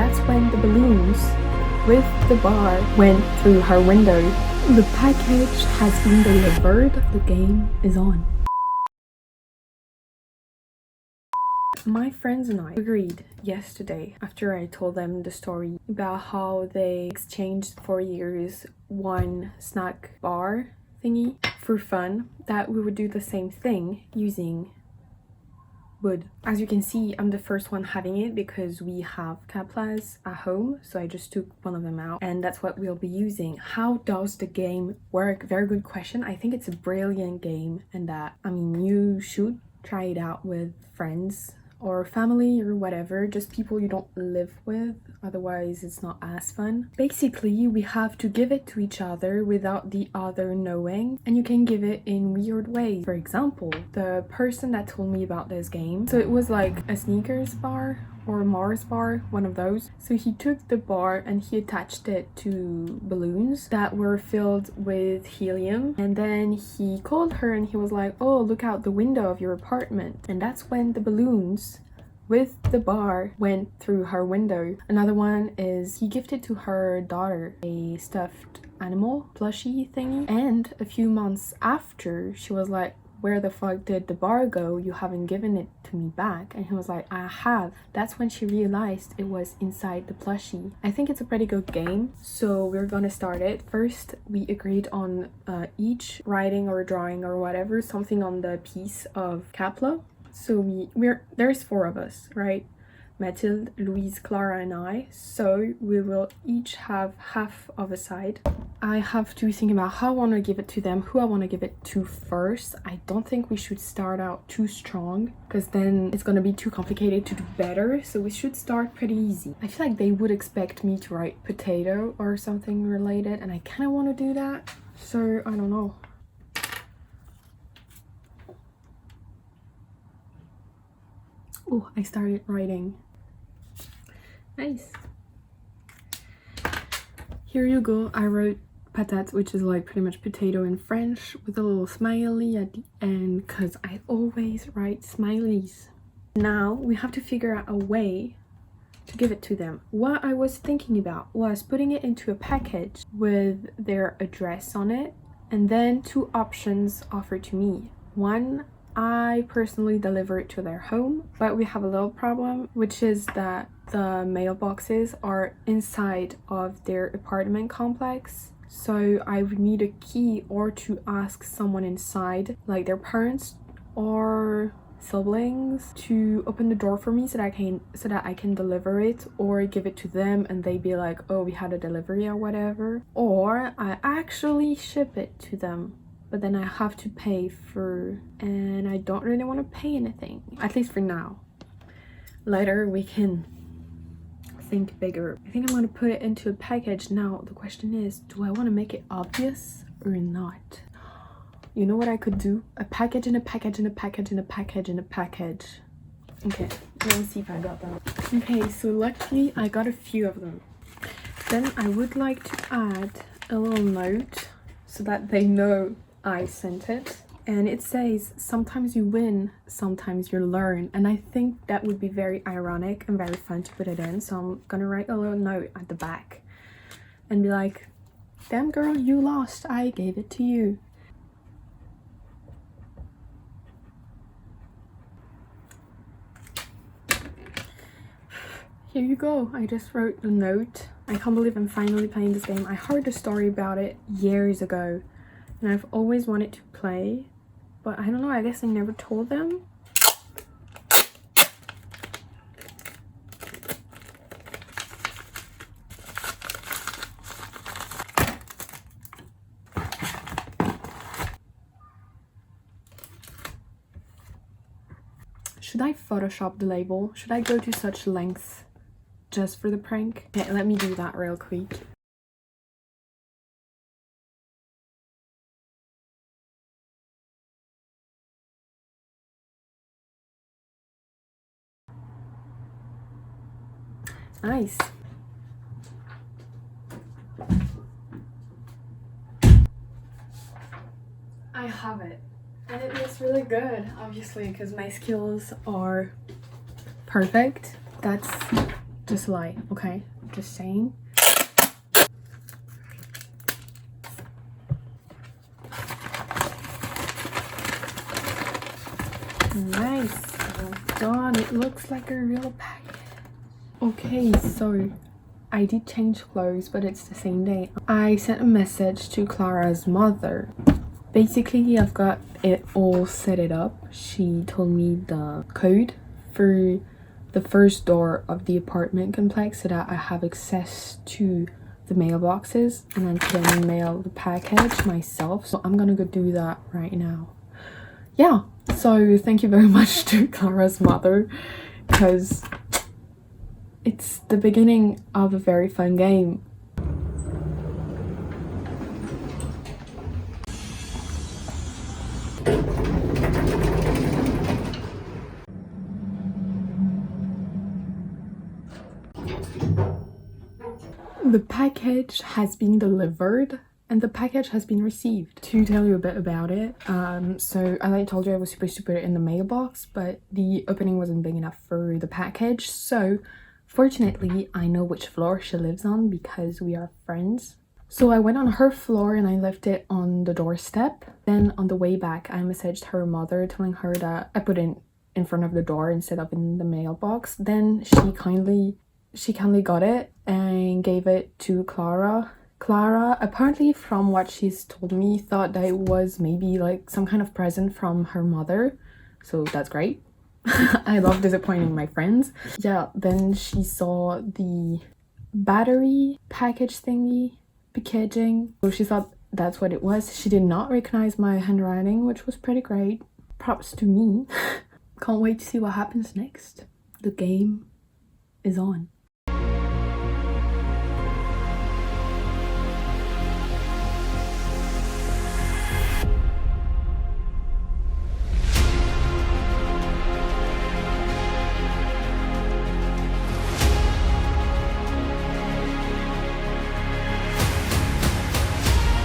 that's when the balloons with the bar went through her window. The package has been delivered. The game is on. My friends and I agreed yesterday, after I told them the story about how they exchanged for years one snack bar thingy for fun, that we would do the same thing using wood. As you can see, I'm the first one having it because we have Kaplas at home, so I just took one of them out and that's what we'll be using. How does the game work? Very good question. I think it's a brilliant game, and that, I mean, you should try it out with friends or family or whatever, just people you don't live with, otherwise it's not as fun. Basically, we have to give it to each other without the other knowing, and you can give it in weird ways. For example, the person that told me about this game, so it was like a Snickers bar or a Mars bar, one of those. So he took the bar and he attached it to balloons that were filled with helium, and then he called her and he was like, oh, look out the window of your apartment, and that's when the balloons with the bar went through her window. Another one is he gifted to her daughter a stuffed animal plushie thingy, and a few months after she was like, where the fuck did the bar go? You haven't given it to me back. And he was like, I have. That's when she realized it was inside the plushie. I think it's a pretty good game, so we're gonna start it. First, we agreed on each writing or drawing or whatever, something on the piece of Kapla. So there's 4 of us, right? Mathilde, Louise, Clara, and I. So we will each have half of a side. I have to think about how I want to give it to them, who I want to give it to first. I don't think we should start out too strong, because then it's going to be too complicated to do better. So we should start pretty easy. I feel like they would expect me to write potato or something related, and I kind of want to do that. So I don't know. Oh, I started writing. Nice. Here you go. I wrote patate, which is like pretty much potato in French, with a little smiley at the end, because I always write smileys. Now we have to figure out a way to give it to them. What I was thinking about was putting it into a package with their address on it, and then 2 options offered to me. One, I personally deliver it to their home, but we have a little problem, which is that the mailboxes are inside of their apartment complex. So I would need a key, or to ask someone inside, like their parents or siblings, to open the door for me so that I can deliver it, or give it to them and they be like, oh, we had a delivery or whatever. Or I actually ship it to them, but then I have to pay for, and I don't really want to pay anything, at least for now. Later we can think bigger. I think I'm going to put it into a package. Now the question is, do I want to make it obvious or not? You know what I could do? A package and a package and a package and a package and a package. Okay, let me see if I got that. Okay, so luckily I got a few of them. Then I would like to add a little note so that they know I sent it. And it says, sometimes you win, sometimes you learn. And I think that would be very ironic and very fun to put it in. So I'm gonna write a little note at the back and be like, damn girl, you lost, I gave it to you. Here you go. I just wrote the note. I can't believe I'm finally playing this game. I heard a story about it years ago, and I've always wanted to play, but I don't know, I guess I never told them. Should I Photoshop the label? Should I go to such lengths just for the prank? Okay, let me do that real quick. Nice. I have it. And it looks really good, obviously, because my skills are perfect. That's Just a lie, okay? Just saying. Nice, well done. It looks like a real package. Okay, so I did change clothes, but it's the same day. I sent a message to Clara's mother. Basically, I've got it all set it up. She told me the code for the first door of the apartment complex so that I have access to the mailboxes and then can mail the package myself. So I'm gonna go do that right now. Yeah, so thank you very much to Clara's mother, because it's the beginning of a very fun game. The package has been delivered and the package has been received. To tell you a bit about it, so as I told you, I was supposed to put it in the mailbox, but the opening wasn't big enough for the package. So fortunately, I know which floor she lives on because we are friends. So I went on her floor and I left it on the doorstep. Then on the way back, I messaged her mother telling her that I put it in front of the door instead of in the mailbox. Then she kindly got it and gave it to Clara. Clara, apparently from what she's told me, thought that it was maybe like some kind of present from her mother. So that's great. I love disappointing my friends. Yeah, then she saw the battery package thingy, packaging. So she thought that's what it was. She did not recognize my handwriting, which was pretty great. Props to me. Can't wait to see what happens next. The game is on.